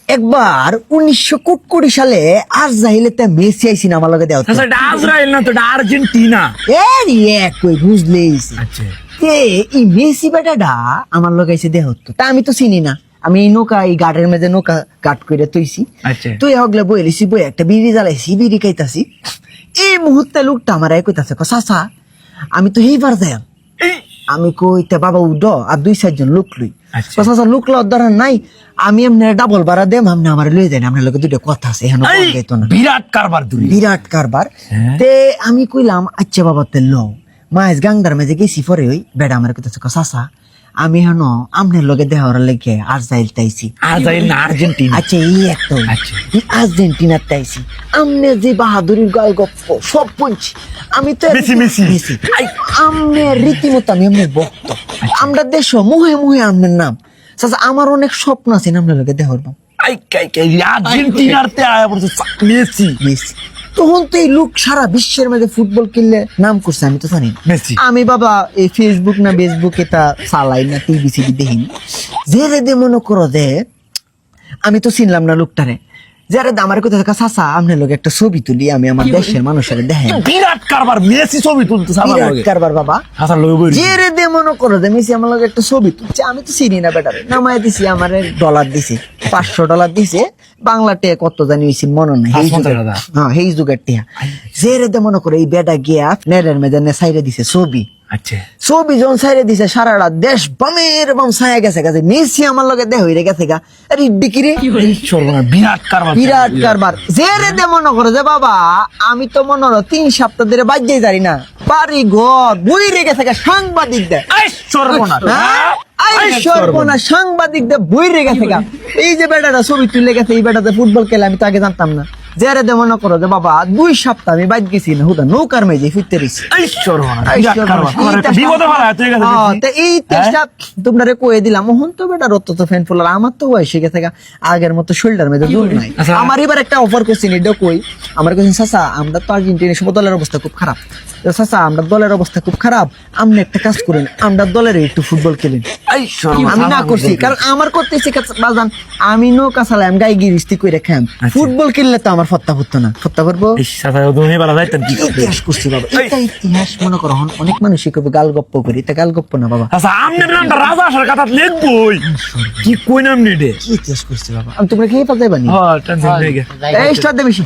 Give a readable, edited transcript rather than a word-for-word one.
একবার 1920 সালে আজরাইলেতে মেসি আইছিল আমার লগে দেওয়া আচ্ছা এটা আজরাইল না তো এটা আর্জেন্টিনা। কই বুঝলেই আচ্ছা এই মেসি বেটাটা আমার লগে এসে দেহ তা আমি তো চিনি না। আমি এই নৌকা এই গাড়ের মেঝে নৌকা গাট করে তৈছি। আচ্ছা তুই হগলে বইলিছি বই একটা বিড়ি জ্বালাইছি বিড়ি খাইতাছি। এই মুহূর্তে লোকটা আমার কইতাছে চাচা আমি তো এইবার যাই। এই আমি কইতে বাবা উড আর 2-4 জন লোক লই। আচ্ছা। চাচা লোক লওয়ার দরকার নাই, আমি এমনি ডাবল ভাড়া দেম, আপনি আমার লই যান, আপনার লগে দুটো কথা আছে এখন তো না। বিরাট কারবার দুই বিরাট কারবার। হ্যাঁ। তে আমি কইলাম আচ্ছা বাবা তে লও মাছ গাংদার মেঝে গেছি পরে ওই বেড়া আমার কইতাছে চাচা আমি হেন আমনের লগে দেহর লেগে আজরাইল তাইছি। আজরাইল না আর্জেন্টিনা। আচ্ছা এই একটা আচ্ছা। আর্জেন্টিনার তাইছি। আমনে যে বাহাদুরির গাল গপ্প সব বলছি আমি তো মেসি। আমনে রীতিমতো আমি আমনের ভক্ত। আমরা দেশ মুহে মুহে আমনের নাম চাচা আমার অনেক স্বপ্ন আছে আমনের লগে দেহর নাম আর্জেন্টিনার তে আয়া পড়ছে মেসি। মেসি তখন তো এই লোক সারা বিশ্বের মধ্যে ফুটবল কিনলে নাম করছে আমি তো জানি না। মেসি। আমি বাবা এই ফেসবুক না ফেসবুক এটা চালাই না টিভি সিভি দেখিনি। যে রেদে মনে করো যে আমি তো চিনলাম না লোকটারে। যারা আমার কথা চাচা আপনার লোক একটা ছবি তুলি আমি আমার দেশের মানুষের দেখেন। বিরাট কারবার মেসি ছবি তুলতে বিরাট কারবার বাবা। আচ্ছা লই বই যে রেদে মনে করো যে মেসি আমার লোক একটা ছবি তুলছে আমি তো চিনি না বেটারে। নামায় দিছি আমার $1 দিছে, $500 দিছে, বাংলা টিয়া কত জানি হয়েছিল মনে নাই। হ্যাঁ এই যুগের টিয়া। যে রেদে মনে করো এই বেটা গিয়া নেড়ের মেয়েদের সাইডে দিছে ছবি। আচ্ছা ছবি যখন সাইডে দিছে সারাটা দেশ বামের বাম ছায়া গেছে গেছে। মেসি আমার লগে দেহ হইরে গেছে গা। আরে ডিকিরে বিরাট কারবার বিরাট কারবার। যে রেদে মনে করো যে বাবা আমি তো মনে হলো 3 সপ্তাহ ধরে বাজ্যেই জানি না বাড়ি ঘর বই রেগে থাকে সাংবাদিক দেয় সাংবাদিক দে বই রেগে থেকে। এই যে বেটাটা ছবি তুলে গেছে এই বেটাতে ফুটবল খেলে আমি তো আগে জানতাম না। যে রেদে মনে করো যে বাবা 2 সপ্তাহ আমি বাইর গেছি না হুদা নৌকার মেঝে ফিরতে রইছি। এই তেষ্টা তোমরা কয়ে দিলাম ওহন তো বেটা রত তো ফ্যান ফুলার আমার তো বয়সে গেছে আগের মতো শোল্ডার মেঝে দূর নাই। আমার এবার একটা অফার করছি এটা কই আমার কাছে চাচা আমরা তো আর্জেন্টিনা সব দলের অবস্থা খুব খারাপ। চাচা আমরা দলের অবস্থা খুব খারাপ, আপনি একটা কাজ করেন আমরা দলের একটু ফুটবল খেলেন। আমি না করছি কারণ আমার করতে বাজান আমি নৌকা চালাই আমি গাই গিরিস্তি করে খাম। ফুটবল খেললে তো আমার ফত্তা ফুটতো না। ফত্তা পারবো ইতিহাস করছি বাবা। এটা ইতিহাস মনে করো অনেক মানুষই কবে গাল গপ্প করি এটা গাল গপ্প না বাবা। রাজা আসার কথা লিখবই কি কই নাম নেডে কি ইতিহাস করছি বাবা। আমি তোমরা খেয়ে পাতে বানি হ্যাঁ টেনশন নেই। এই স্টার দে বেশি।